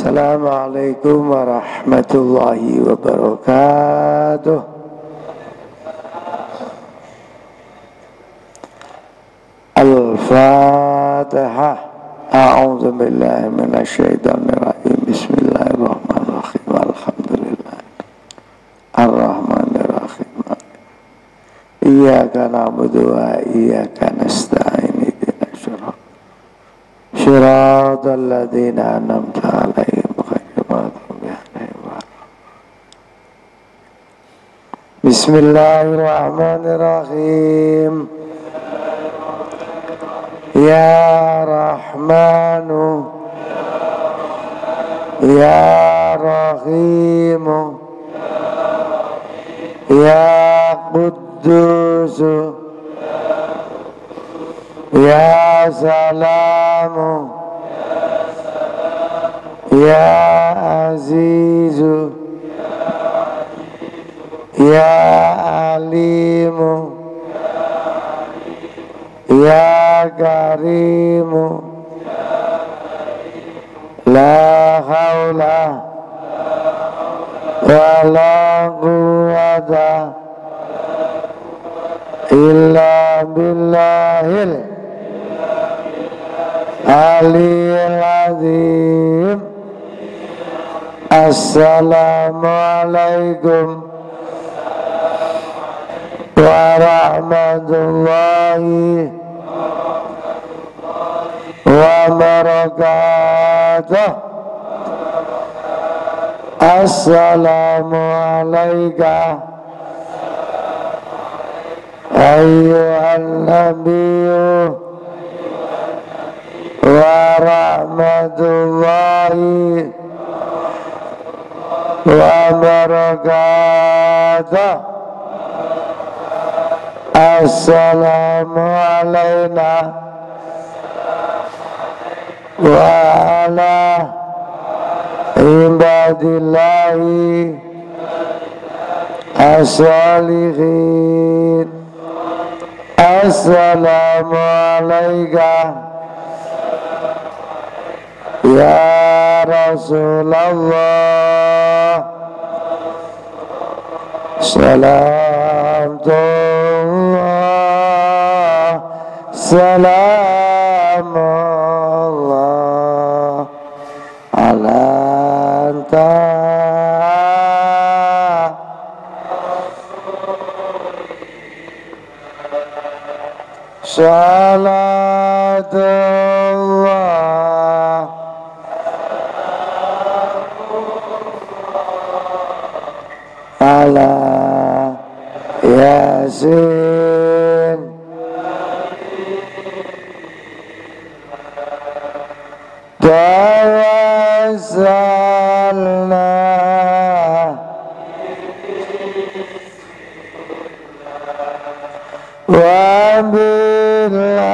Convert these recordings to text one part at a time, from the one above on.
Assalamualaikum warahmatullahi wabarakatuh. Al-Fatihah. A'udzu billahi minasyaitonir rajim. Bismillahirrahmanirrahim. Alhamdulillah. Ar-Rahmanir Rahim. Iyyaka na'budu wa iyyaka nasta'in. Shiratal ladzina an'amta 'alaihim ghairil maghdubi 'alaihim waladdallin. Bismillahirrahmanirrahim. Ya Rahmanu Ya Rahimu Ya Quddusu Ya Salamu Ya Azizu Ya Alimu Ya Karimu La haula wa la quwwata illa billahil aliyil azim. Assalamualaikum warahmatullahi wabarakatuh. Assalamualaikum ayyuhan nabiyyu warahmatullahi wabarakatuh. Assalamualaikum wa ala ibadillahi as-salihin. Assalamualaikum ya Rasulullah. Salamullah, salamullah ala anta salatullah ala Yasin. Tawassalna wa bilhadi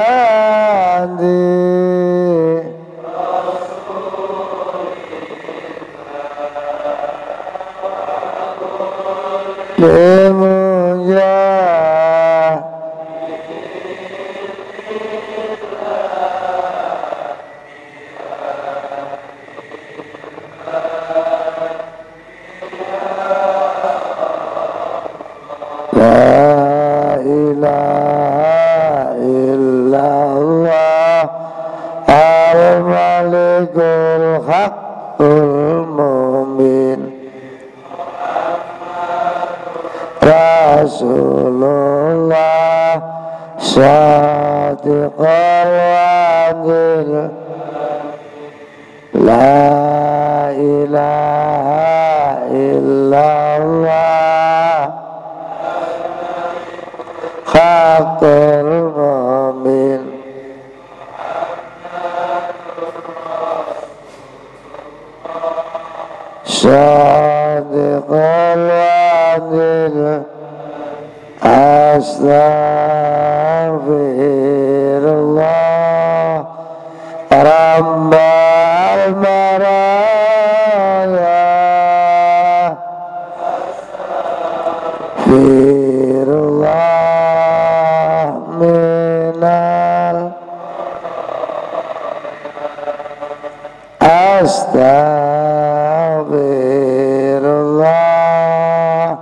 Rasulullah Sadiqal Wadil. La ilaha illallah Haqqul Mu'min. Sadiqal Wadil. Astaghfirullah Rabbal Baraya. Astaghfirullah minal Astaghfirullah.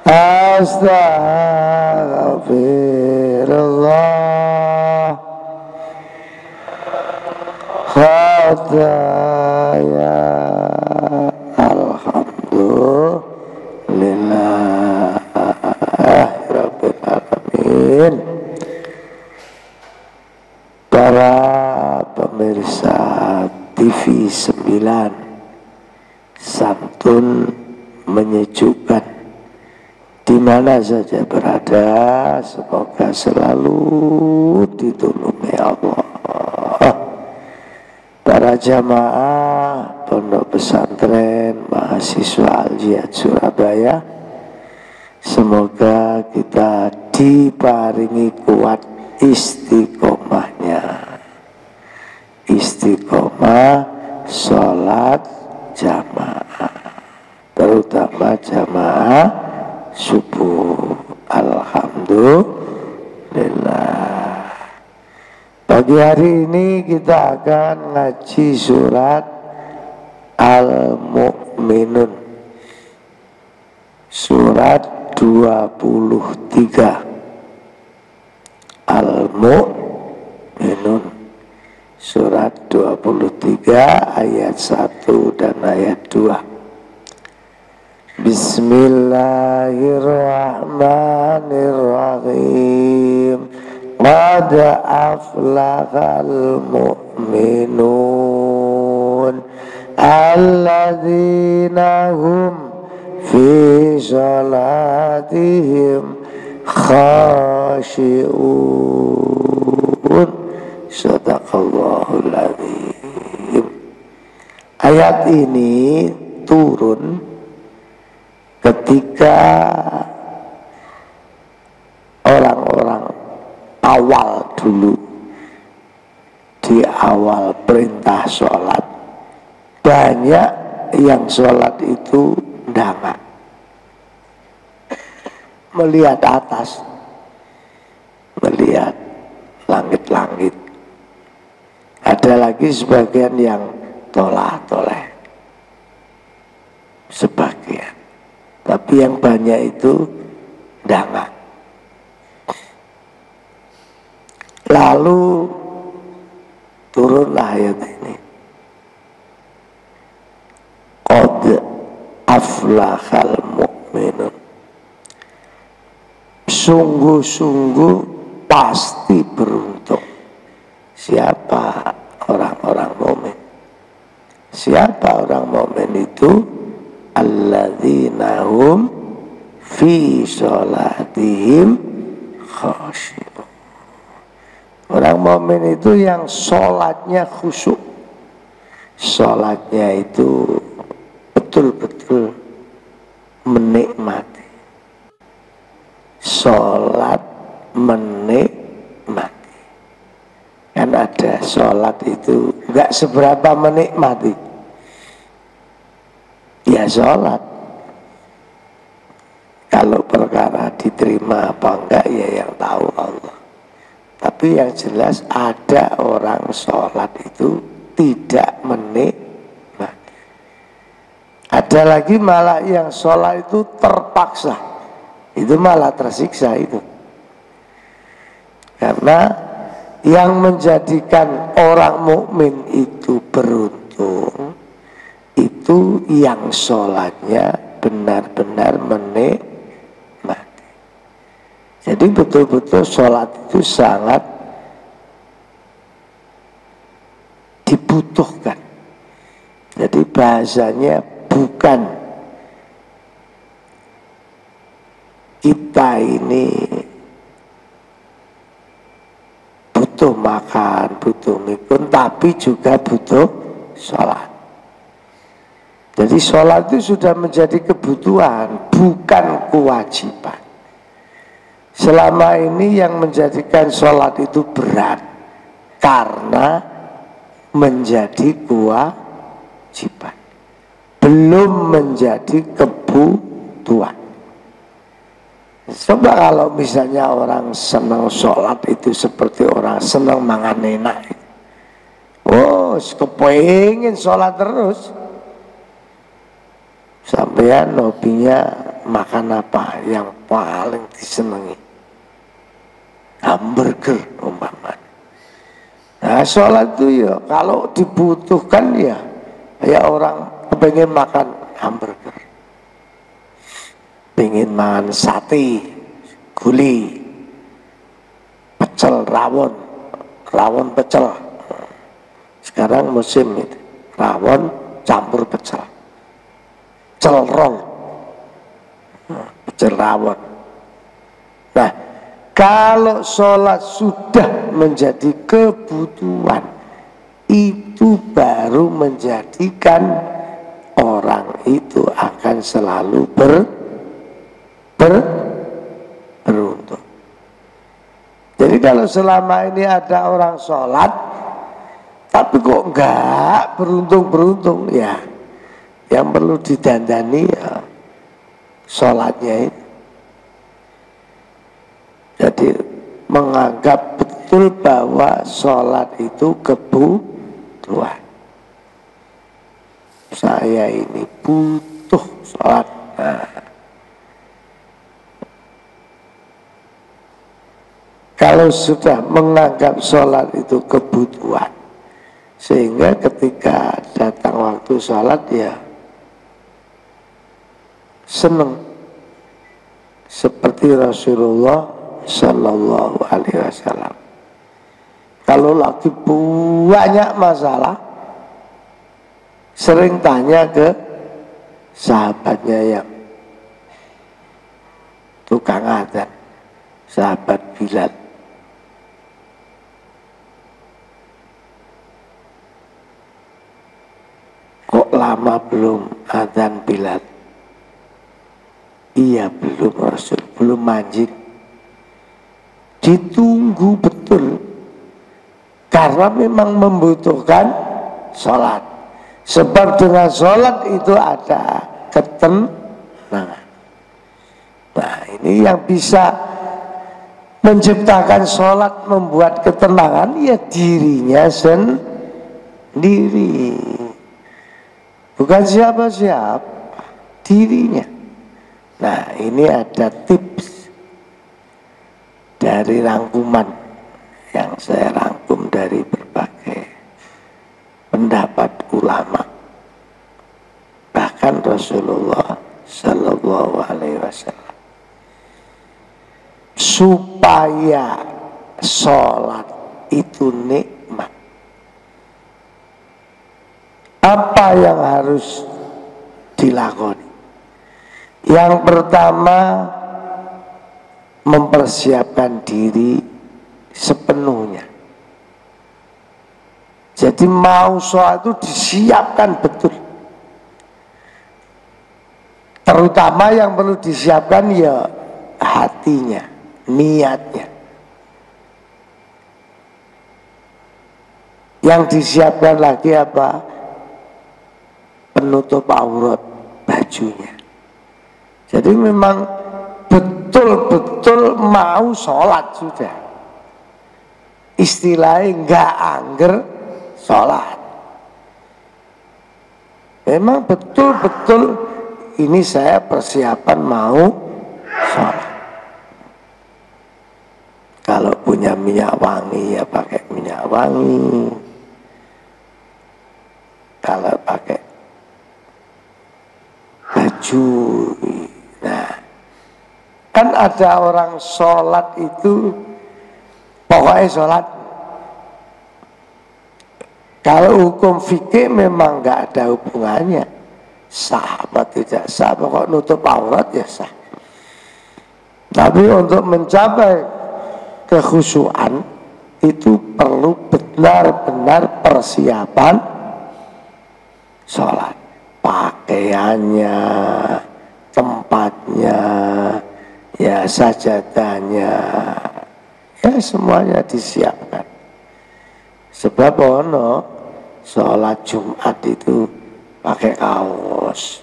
Astaghfirullah. Khataya. Alhamdulillah Rabbil Alamin. Para pemirsa TV 9, santun menyejukkan di mana saja berada, semoga selalu ditulungi Allah. Para jamaah pondok pesantren mahasiswa Al-Jihad Surabaya, semoga kita diparingi kuat istiqomahnya, istiqomah sholat jamaah, terutama jamaah subuh. Alhamdulillah. Pagi hari ini kita akan ngaji surat Al-Mu'minun, surat 23. Al-Mu'minun, surat 23 ayat 1 dan ayat 2. Bismillahirrahmanirrahim. Qad aflahal mu'minun alladzina hum fi salatihim khashi'un. Shadaqallahul adzim. Ayat ini turun ketika orang-orang awal dulu, di awal perintah sholat, banyak yang sholat itu ndangak, melihat atas, melihat langit-langit. Ada lagi sebagian yang tolah-toleh, sebagian, tapi yang banyak itu ndangak. Lalu turunlah ayat ini. Qad aflahal mu'minun. Sungguh-sungguh pasti beruntung. Siapa orang-orang mukmin? Siapa orang mukmin itu? Alladzina hum fi sholatihim khashi'un. Orang mukmin itu yang sholatnya khusyuk, sholatnya itu betul-betul menikmati, sholat menikmati. Kan ada sholat itu nggak seberapa menikmati, ya sholat. Kalau perkara diterima apa enggak ya yang tahu Allah. Tapi yang jelas ada orang sholat itu tidak menikmati. Ada lagi malah yang sholat itu terpaksa, itu malah tersiksa itu. Karena yang menjadikan orang mukmin itu beruntung, itu yang sholatnya benar-benar menikmati. Jadi betul-betul sholat itu sangat dibutuhkan. Jadi bahasanya bukan kita ini butuh makan, butuh mikun, tapi juga butuh sholat. Jadi sholat itu sudah menjadi kebutuhan, bukan kewajiban. Selama ini yang menjadikan sholat itu berat karena menjadi kewajiban, belum menjadi kebutuhan. Coba kalau misalnya orang senang sholat itu seperti orang senang mangan enak. Oh, kepengin sholat terus. Sampean hobinya makan apa yang paling disenangi? Hamburger umpamanya. Nah, sholat itu ya kalau dibutuhkan ya kayak orang kepengen makan hamburger, pengen makan sate, gulai, pecel, rawon pecel. Sekarang musim itu rawon campur pecel, celrol, pecel rawon. Nah, kalau sholat sudah menjadi kebutuhan, itu baru menjadikan orang itu akan selalu beruntung. Jadi kalau selama ini ada orang sholat tapi kok enggak beruntung-beruntung, ya yang perlu didandani ya sholatnya itu. Jadi menganggap betul bahwa sholat itu kebutuhan. Saya ini butuh sholat. Nah, kalau sudah menganggap sholat itu kebutuhan, sehingga ketika datang waktu sholat ya senang. Seperti Rasulullah Sallallahu Alaihi Wasallam, kalau lagi banyak masalah sering tanya ke sahabatnya yang tukang adzan, sahabat Bilal, kok lama belum adzan Bilal? Iya belum Rasul, belum manjing. Ditunggu betul karena memang membutuhkan sholat. Sebab dengan sholat itu ada ketenangan. Nah, ini yang bisa menciptakan sholat, membuat ketenangan ya dirinya sendiri, bukan siapa-siapa, dirinya. Nah, ini ada tips dari rangkuman yang saya rangkum dari berbagai pendapat ulama, bahkan Rasulullah Sallallahu Alaihi Wasallam, supaya sholat itu nikmat. Apa yang harus dilakoni? Yang pertama, mempersiapkan diri sepenuhnya. Jadi mau sholat itu disiapkan betul. Terutama yang perlu disiapkan ya hatinya, niatnya. Yang disiapkan lagi apa? Penutup aurat, bajunya. Jadi memang betul-betul mau sholat sudah. Istilahnya nggak angger sholat. Memang betul-betul ini saya persiapan mau sholat. Kalau punya minyak wangi ya pakai minyak wangi. Kalau pakai baju, nah kan ada orang sholat itu pokoknya sholat. Kalau hukum fikih memang nggak ada hubungannya, sah apa tidak sah, pokok nutup aurat ya sah. Tapi untuk mencapai kekhusyuan itu perlu benar-benar persiapan sholat, pakaiannya, tempatnya, ya sajadahnya, ya semuanya disiapkan. Sebab ono sholat Jumat itu pakai kaos,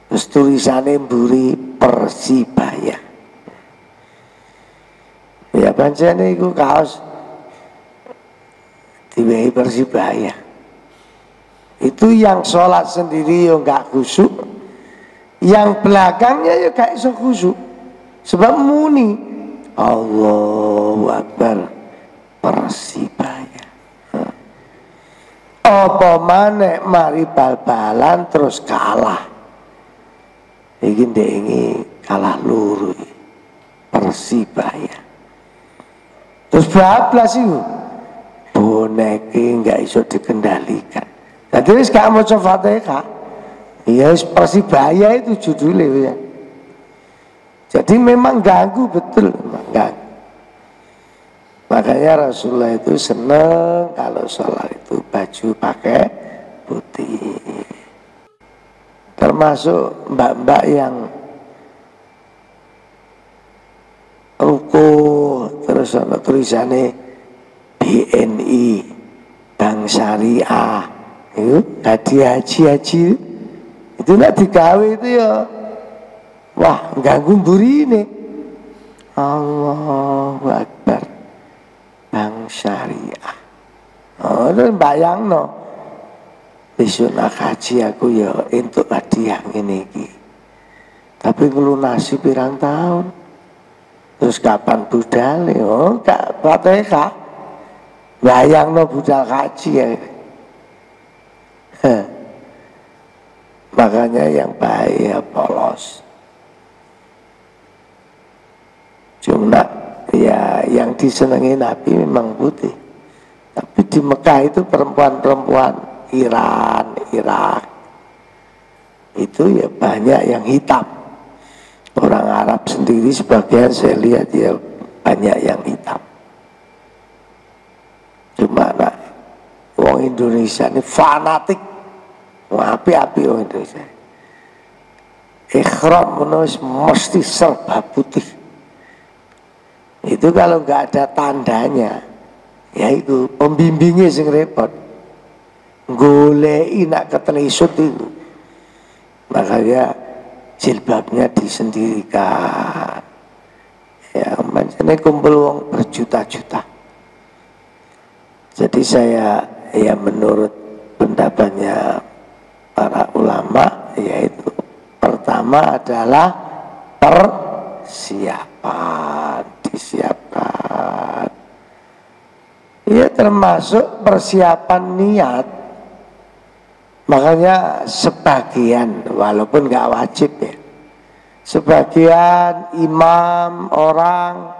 terus tulisannya mburi Persibaya. pancene iku kaos diwehi Persibaya. Itu yang sholat sendiri yo gak khusyuk, yang belakangnya ya gak iso khusyuk. Sebab muni Allahu Akbar Persibaya. Apa maneh mari bal-balan terus kalah. Iki ndek ini kalah luru Persibaya. Terus bablas itu boneke nggak iso dikendalikan. Jadi wis gak maca Fatihah. Ya Persibaya itu judulnya ya. Jadi memang ganggu betul, memang ganggu. Makanya Rasulullah itu seneng kalau sholat itu baju pakai putih. Termasuk mbak-mbak yang ruku terus ada tulisannya BNI Bank Syariah itu hadiah haji itu nak digawe itu ya wah ganggu burine. Allahu Akbar Bank Syariah. Oh dan bayangno besok nak haji aku ya untuk hadiah ini iki. Tapi ngelunasi pirang tahun. Terus kapan budal? Oh gak Fatihah. Bayangno budal haji ya. Makanya yang baik ya polos. Cuma ya yang disenangi Nabi memang putih. Tapi di Mekah itu perempuan-perempuan Iran, Irak itu ya banyak yang hitam. Orang Arab sendiri sebagian saya lihat ya banyak yang hitam. Cuma nak wong Indonesia ini fanatik, api-api wong Indonesia. Ikhram menulis mesti serba putih. Itu kalau nggak ada tandanya, ya itu pembimbingnya sing repot. Golei nak ketelisut itu. Makanya jilbabnya disendirikan. Ya, macamnya kumpul wong berjuta-juta. Jadi saya ya menurut pendapatnya para ulama yaitu pertama adalah persiapan, disiapkan. Ya termasuk persiapan niat. Makanya sebagian walaupun nggak wajib ya, sebagian imam orang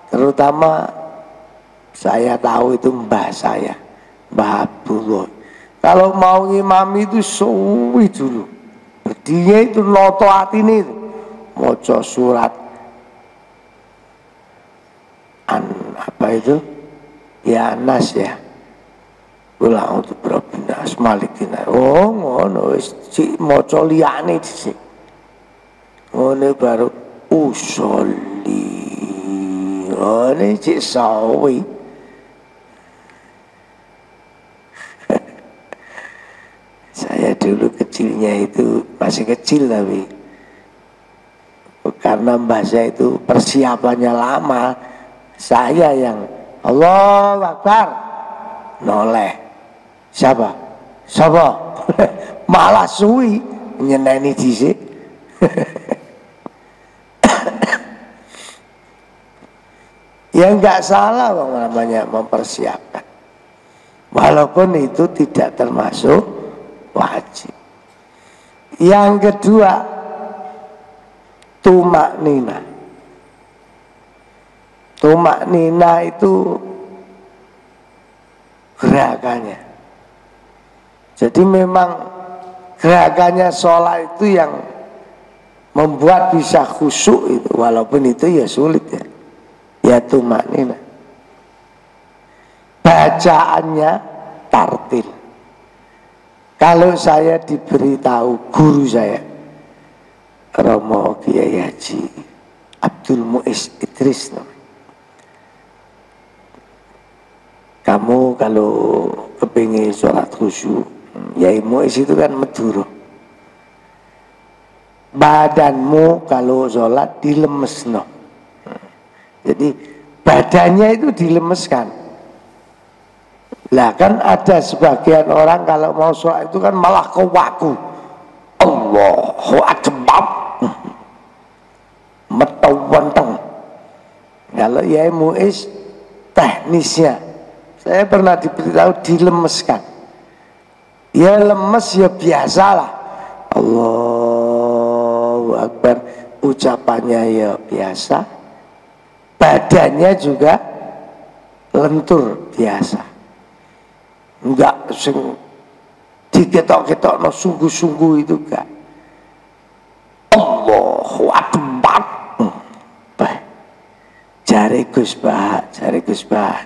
terutama saya tahu itu mbah saya, Mbah Abdullah. Kalau mau imam itu suwi dulu, dia itu noto atine itu, moco surat apa itu ya Nas ya. Ulang untuk berbinas malikina. Oh ngono wis cik maca liyane dhisik. Ngene baru usolli. Ngene cik sawi. Saya dulu kecilnya itu masih kecil tapi karena mbah saya itu persiapannya lama, saya yang Allahu Akbar noleh. Siapa? Malah suwi nyeneni dhisik. Ya enggak salah namanya mempersiapkan. Walaupun itu tidak termasuk wajib. Yang kedua, tumak nina. Tumak nina itu gerakannya. Jadi memang gerakannya sholat itu yang membuat bisa khusyuk itu, walaupun itu ya sulit ya. Ya tumak nina. Bacaannya tartil. Kalau saya diberitahu guru saya, Romo Kiai Haji Abdul Muiz Idris, kamu kalau kepingin sholat khusyuk, Yai Muiz itu kan Madura. Badanmu kalau sholat dilemesno. Jadi badannya itu dilemeskan. Lah kan ada sebagian orang kalau mau sholat itu kan malah kewaku, Allahu Akbar, metawanteng. Kalau ya muiz teknisnya, saya pernah diberitahu dilemeskan. Ya lemes ya biasalah, Allahu Akbar, ucapannya ya biasa, badannya juga lentur biasa. Enggak sing diketok-ketok no sungguh-sungguh itu enggak. Allahu Akbar. Jari Gus Bah,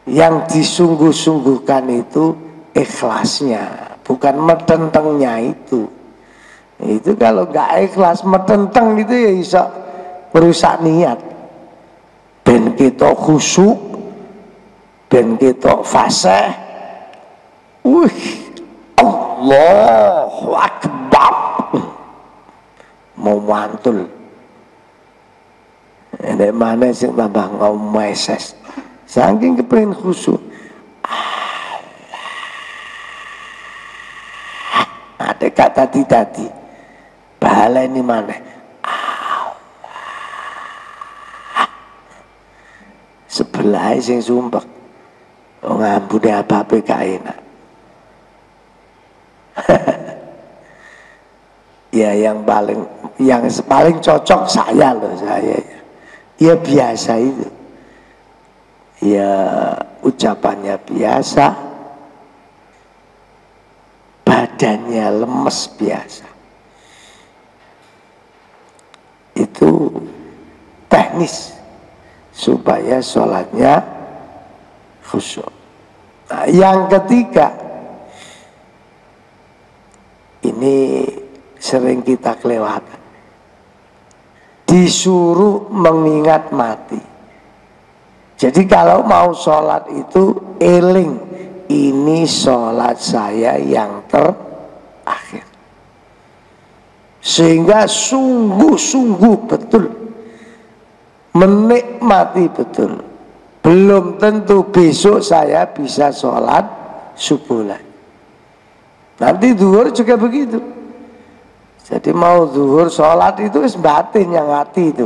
yang disungguh-sungguhkan itu ikhlasnya, bukan metentengnya itu. Itu kalau enggak ikhlas metenteng itu ya bisa merusak niat. Ben kita khusyuk, ben kita fasih. Allahu Akbar, mau mantul. Nek mana sing tambah ngomeses, saking kepengin khusyuk. Ada kata tadi, bahala ini mana? Sebelah sing sumpek, ngambune apa-apa gak enak. Ya yang paling cocok saya loh, saya ya biasa itu, ya ucapannya biasa, badannya lemes biasa. Itu teknis supaya sholatnya khusyuk. Nah, yang ketiga, ini sering kita kelewatan, disuruh mengingat mati. Jadi kalau mau sholat itu eling, ini sholat saya yang terakhir, sehingga sungguh-sungguh betul menikmati betul. Belum tentu besok saya bisa sholat subuh lagi. Nanti zuhur juga begitu. Jadi mau zuhur sholat itu batin yang hati itu.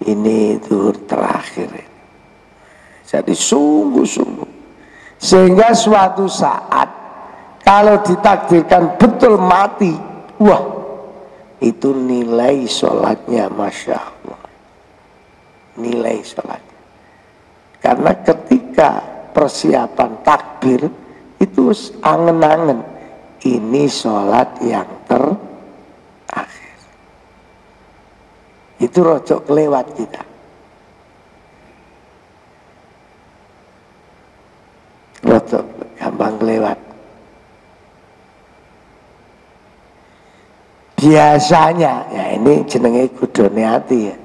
Ini zuhur terakhir. Jadi sungguh-sungguh. Sehingga suatu saat kalau ditakdirkan betul mati, wah itu nilai sholatnya Masya Allah. Nilai sholatnya. Karena ketika persiapan takbir itu angen-angen, ini sholat yang terakhir. Itu rojok kelewat kita. Rojok gampang kelewat. Biasanya, ya ini jenenge kudune hati ya.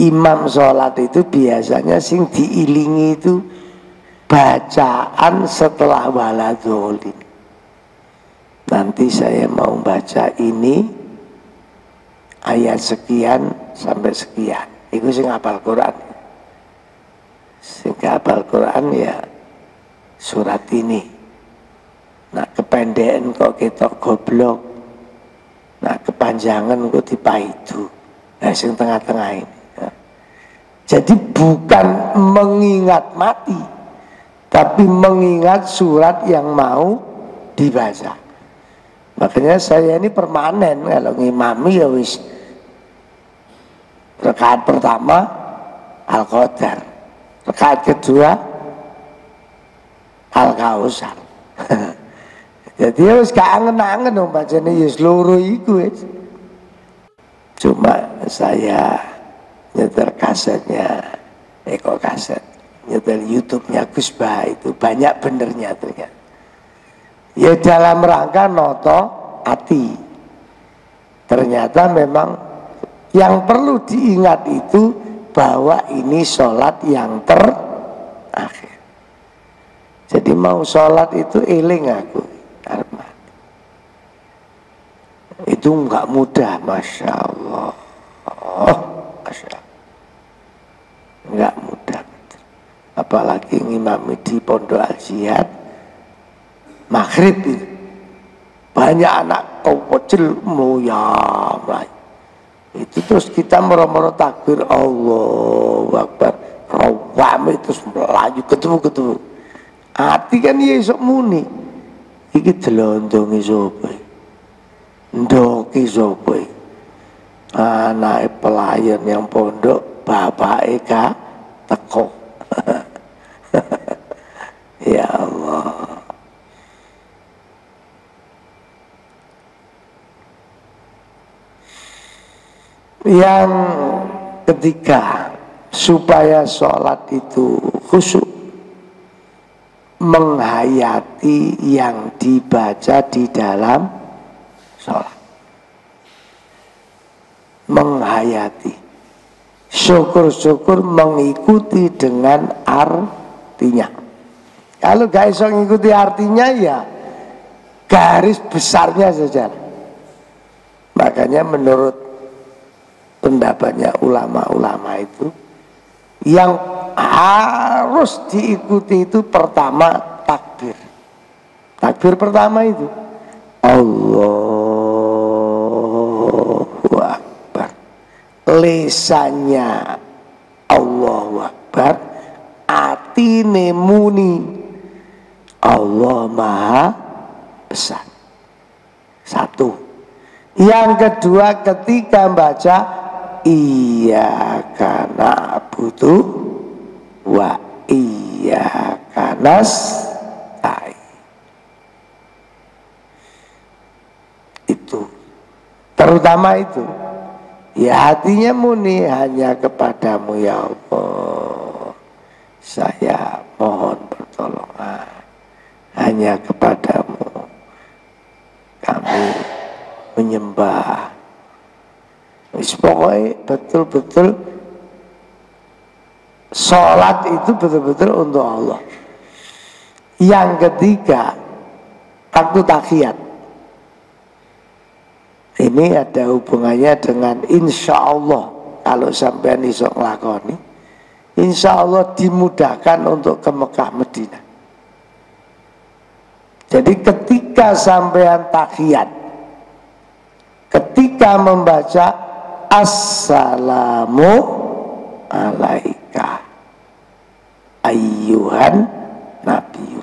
Imam sholat itu biasanya sing diilingi itu bacaan setelah waladholin. Nanti saya mau baca ini ayat sekian sampai sekian. Itu sing hafal Quran. Sing hafal Quran ya surat ini. Nah kependekan kok kita goblok. Nah kepanjangan kok dipaidu. Nah sing tengah-tengah ini. Jadi bukan mengingat mati, tapi mengingat surat yang mau dibaca. Makanya saya ini permanen kalau ngimami ya wis. Rakaat pertama Al-Qadar, rakaat kedua Al-Kausar. Jadi ya wis gak angen-angen dong bacane ya seluruh iku wis. Cuma saya nyetel kasetnya, kaset, nyetel YouTube-nya Gus Bah itu banyak benernya ternyata. Ya dalam rangka noto hati. Ternyata memang yang perlu diingat itu bahwa ini sholat yang terakhir. Jadi mau sholat itu eling aku. Itu enggak mudah, Masya Allah. Oh, Masya Allah. nggak mudah. Apalagi ngimami di Pondok Al Jihad maghrib itu banyak anak kecil muyam itu, terus kita moro-moro takbir Allahu Akbar, rawame terus melaju ketemu hati kan ya esok muni iki delondongi sapa ndoki sapa anak pelayan yang pondok bapak Eka teko. Ya Allah. Yang ketiga, supaya sholat itu khusyuk, menghayati yang dibaca di dalam sholat. Menghayati, syukur-syukur mengikuti dengan artinya. Kalau gak bisa mengikuti artinya ya garis besarnya saja. Makanya menurut pendapatnya ulama-ulama itu yang harus diikuti itu pertama takbir. Takbir pertama itu Allahu Akbar. Lisannya Allahu Akbar, atine muni Allah Maha Besar. Satu. Yang kedua, ketika baca iyyaka na'budu wa iyyaka nasta'in, itu terutama itu ya, hatinya muni hanya kepadamu ya Allah saya mohon pertolongan, hanya kepadamu kami menyembah. Pokoknya betul-betul sholat itu betul-betul untuk Allah. Yang ketiga, waktu tahiyat. Ini ada hubungannya dengan insya Allah. Kalau sampean iso nglakoni, insya Allah dimudahkan untuk ke Mekah Madinah. Jadi ketika sampean tahiyat, ketika membaca assalamu alaika ayyuhan nabiyyu,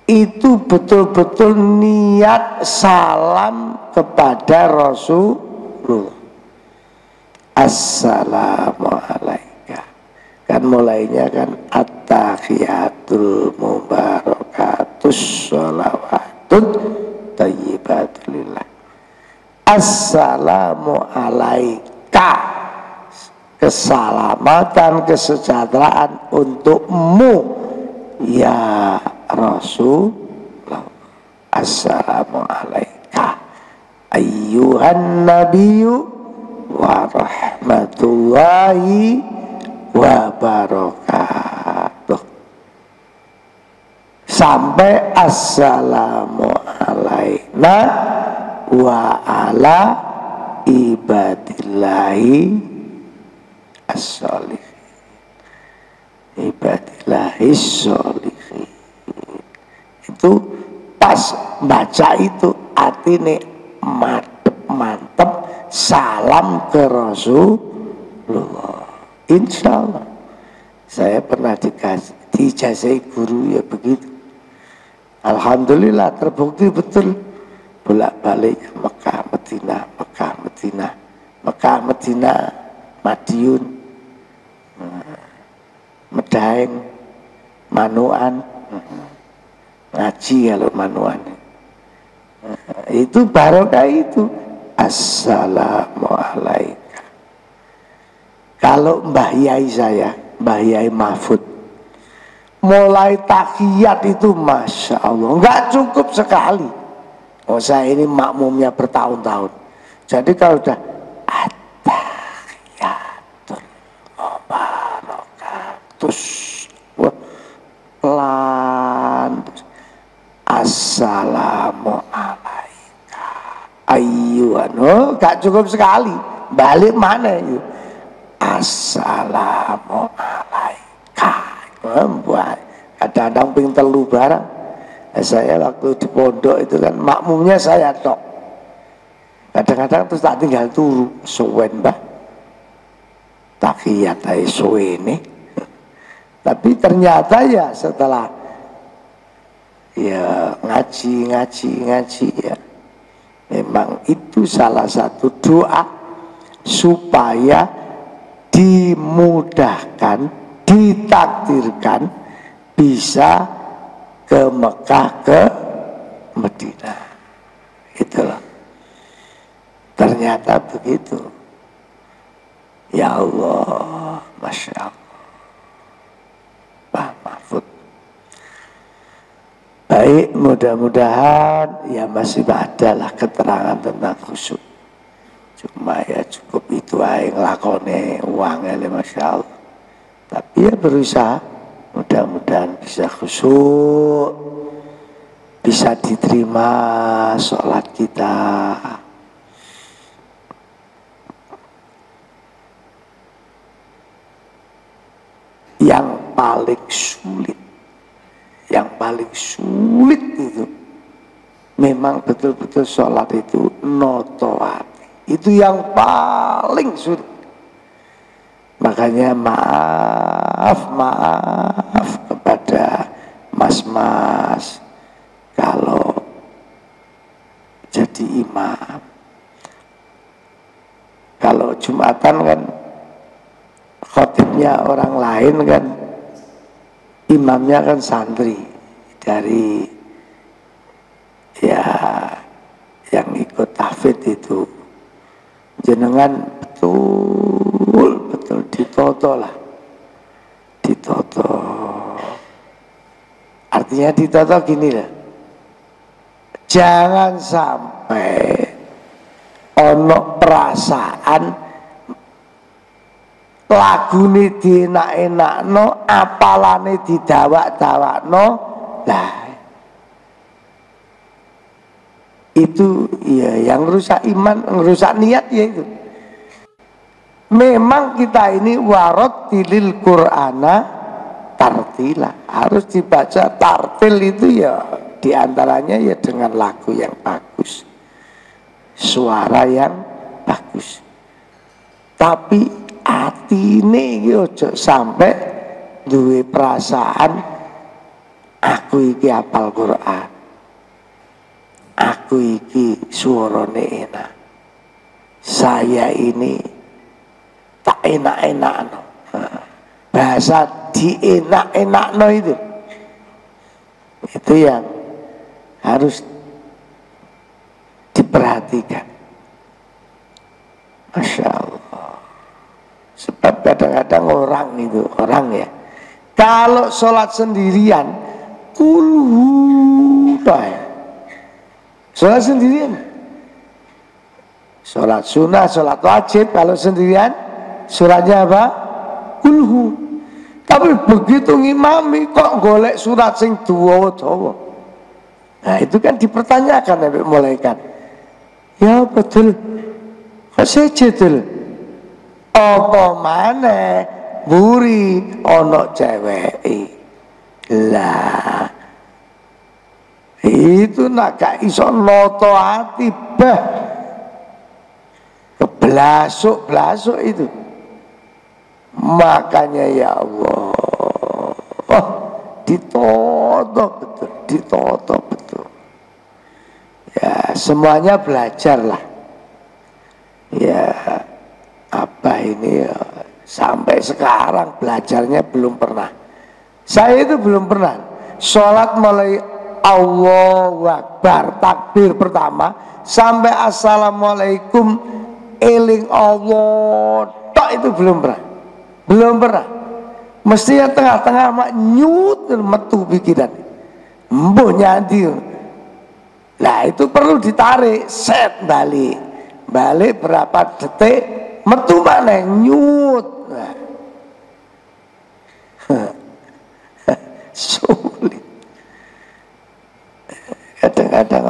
itu betul-betul niat salam kepada Rasulullah. Assalamu alaika, kan mulainya kan at-tahiyatul mubarakatus sholawatut thayyibatulillah. Assalamu alaika, keselamatan, kesejahteraan untukmu ya Rasulullah. Assalamu alaika ayyuhan nabiyyu wa rahmatullahi wa barakatuh, sampai assalamu alaina wa ala ibadillahi as-sholihin, ibadillahi sholihin. Itu pas baca itu artinya mantep salam ke Rasulullah. Insya Allah saya pernah diijazahi guru ya begitu. Alhamdulillah terbukti betul. Bolak-balik Mekah Madinah, Mekah Madinah, Mekah Madinah, Madiun, Medaeng, Manuan, ngaji kalau Manuan. Itu barokah itu. Assalamualaikum. Kalau Mbah Yai saya, Mbah Yai Mahfud, mulai tahiyat itu Masya Allah, nggak cukup sekali. Oh, saya ini makmumnya bertahun-tahun. Jadi kalau udah at-tahiyatul mubarakatus, pelan, assalamu alaika ayyuhan, oh gak cukup sekali, balik mana itu assalamu alaika kadang-kadang ping telu barang. Saya waktu di pondok itu kan makmumnya saya tok. Kadang-kadang terus tak tinggal turu, suwen bah. Takiyat ae suwene. Tapi ternyata ya setelah ya ngaji ya, memang itu salah satu doa supaya dimudahkan, ditakdirkan bisa ke Mekah, ke Madinah. Itulah. Ternyata begitu. Ya Allah, Masya Allah. Pak Mahfud. Baik, mudah-mudahan ya masih ada lah keterangan tentang khusyuk. Cuma ya cukup itu aja ngelakone uangnya, Masya Allah. Tapi ya berusaha, mudah-mudahan bisa khusyuk, bisa diterima sholat kita. Yang paling sulit itu memang betul-betul sholat itu noto hati. Itu yang paling sulit. Makanya maaf kepada mas-mas kalau jadi imam. Kalau Jumatan kan khotibnya orang lain kan, imamnya kan santri dari ya yang ikut tahfidz itu. Jenengan betul ditoto lah, ditoto. Artinya ditoto gini lah, jangan sampai ono perasaan lagune dienak-enakno, apalane didawak-dawakno. Lah itu ya yang rusak iman, ngerusak niat ya itu. Memang kita ini warattilil Qur'ana tartila, harus dibaca tartil itu ya diantaranya ya dengan lagu yang bagus, suara yang bagus. Tapi atine iki ojo sampai duwe perasaan aku iki hafal Quran, aku iki suarane enak, saya ini tak enak-enakno. Bahasa dienak-enakno itu yang harus diperhatikan. Masya Allah. Sebab kadang-kadang orang ya, kalau sholat sendirian kulhu sholat sendirian, sholat sunnah, sholat wajib kalau sendirian suratnya apa? Kulhu. Tapi begitu ngimami kok golek surat sing dawa-dawa. Nah itu kan dipertanyakan oleh malaikat. Ya betul, kok sejedul apa maneh buri ono ceweki. Lah itu nak gak iso noto hati bah, keblasuk-blasuk itu. Makanya ya Allah, ditoto betul. Ya semuanya belajarlah. Ya apa ini ya, sampai sekarang belajarnya belum pernah. Saya itu belum pernah sholat mulai Allahu Akbar takbir pertama sampai assalamualaikum eling Allah tok itu belum pernah. Mestinya tengah-tengah mak nyut metu pikiran mbuh nyanti. Lah itu perlu ditarik set balik berapa detik metu maneh nyut. Nah. Sulit. Kadang-kadang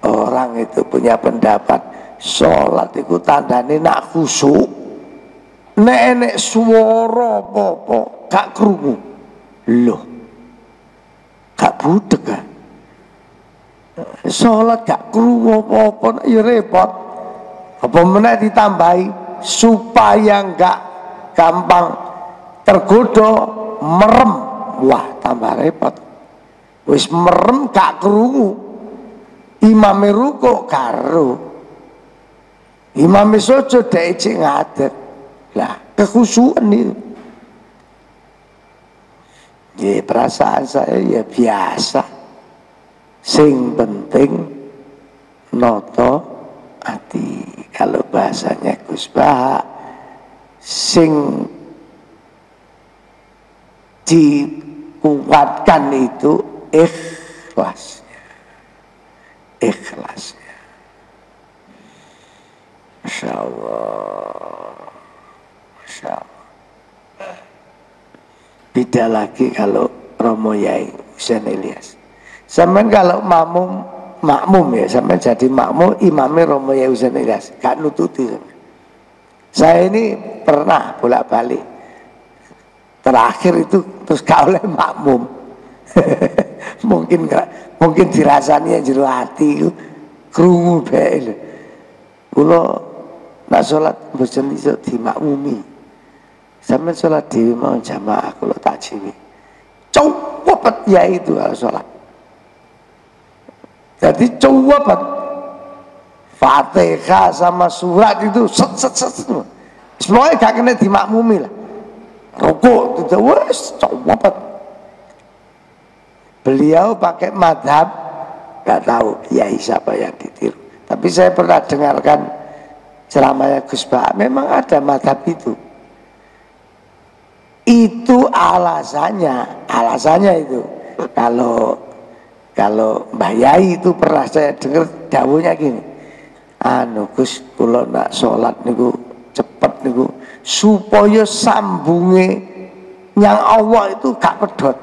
orang itu punya pendapat sholat itu tandane nak khusyuk, nek swara apa-apa gak krungu. Loh, gak budek kan? Sholat gak krungu apa-apa ya repot. Apa meneh ditambahi supaya gak gampang tergoda merem. Wah, tambah repot. Wis merem gak krungu. Imame rukuk karo. Imame sujud dhek cek ngadeg. Lah, kekhusyuan itu. Ya perasaan saya ya biasa. Sing penting noto ati. Kalau bahasanya Gus Bah, sing dikuatkan itu ikhlasnya. Ikhlasnya. Masya Allah. Masya Allah. Beda lagi kalau Romo Yai Husain Ilyas. Sampai kalau makmum ya, sampai jadi makmum imamnya Romo Yai Husain Ilyas, gak nututi. Saya ini pernah bolak-balik. Terakhir itu terus gak oleh makmum. mungkin dirasani jero hati itu krungu bae lho. Kula nak salat mboten iso dimakmumi. Sampai sholat dewi mau jamaah kalau tak jiwi cowopet ya itu kalau sholat. Jadi cowopet Fatihah sama surat itu set semuanya gak kena dimakmumi lah. Rukuk itu wes cowopet. Beliau pakai madhab gak tahu yai siapa yang ditiru. Tapi saya pernah dengarkan ceramahnya Gus Bah, memang ada madhab itu. Itu alasannya itu kalau Mbah Yai itu pernah saya dengar dawuhnya gini, anu Gus kula nak sholat niku cepet niku supaya sambunge yang Allah itu gak pedot.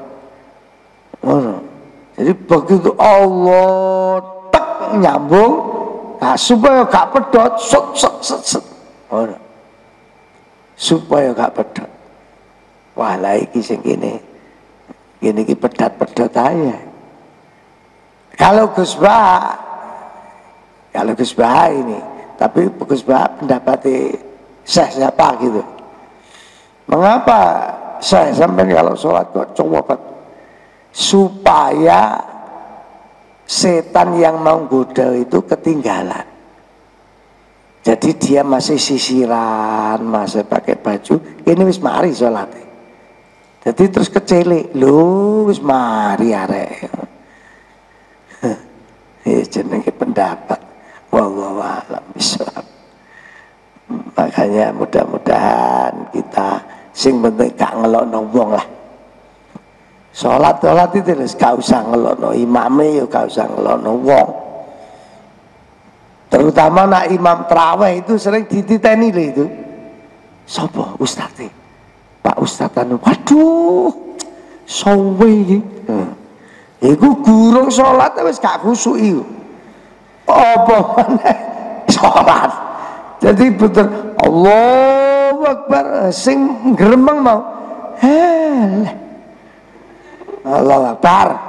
Jadi begitu Allah tek nyambung, nah supaya gak pedot set. Supaya gak pedot. Wah lah iki sing gini iki pedot aja. Kalau Gus Bah ini, tapi Gus Bah pendapatnya Syekh siapa gitu. Mengapa saya sampai kalau sholat kok coba supaya setan yang mau goda itu ketinggalan. Jadi dia masih sisiran, masih pakai baju, ini wis mari sholatnya. Jadi terus kecelik, lho wis mari arek. Ya jenenge pendapat. Wallahu a'lam bishawab. Makanya mudah-mudahan kita sing penting gak ngelokno wong lah. Salat itu gak usah ngelokno imame ya gak usah ngelokno wong. Terutama nak imam tarawih itu sering dititeni lho itu. Sopo ustadz? Pak Ustadz anu, waduh, sowe iki. Iku gurung sholat wis gak khusyuk iku. Apa meneh sholat. Jadi betul Allahu Akbar sing gremeng mau. Allahu Akbar.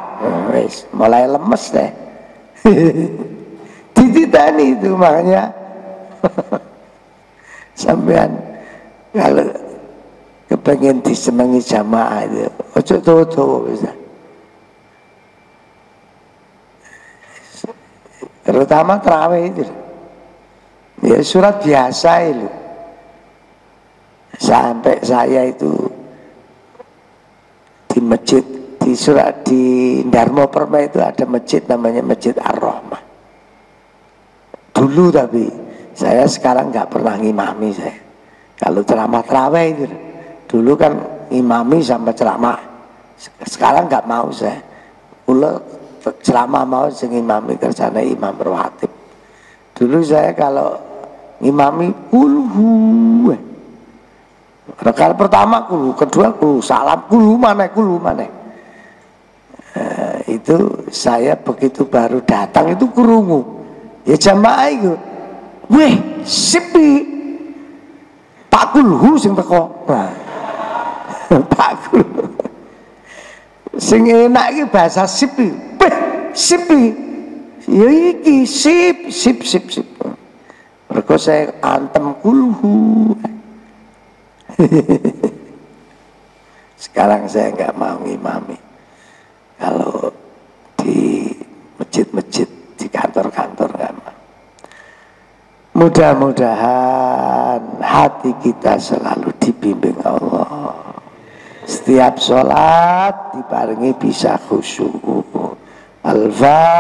Wis mulai lemes deh. Dititani itu makanya sampean kalau kepengen disenangi jamaah itu ojo tuh bisa. Terutama tarawih itu ya surat biasa itu. Sampai saya itu di masjid di Darmo Permai itu ada masjid namanya Masjid Ar-Rahmah dulu, tapi saya sekarang nggak pernah ngimami. Saya kalau ceramah tarawih itu dulu kan imami sampai ceramah, sekarang nggak mau saya. Ceramah mau sing imami kerjanya imam rawatib. Dulu saya kalau imami kulhu. Rakaat pertama kulhu, kedua kulhu, salam kulhu mana. Itu saya begitu baru datang itu kurungu. Ya jamaah itu. Weh, sipi. Pak kulhu sing teko. Pak kulhu. Sing enak iki bahasa sip iki. Sip iki. Ya iki sip. Mergo saya antem kulhu. Sekarang saya nggak mau ngimami. Kalau di masjid-masjid, di kantor-kantor nggak mau. Mudah-mudahan hati kita selalu dibimbing Allah. Setiap sholat diparingi bisa khusyuk. Al-Fatihah.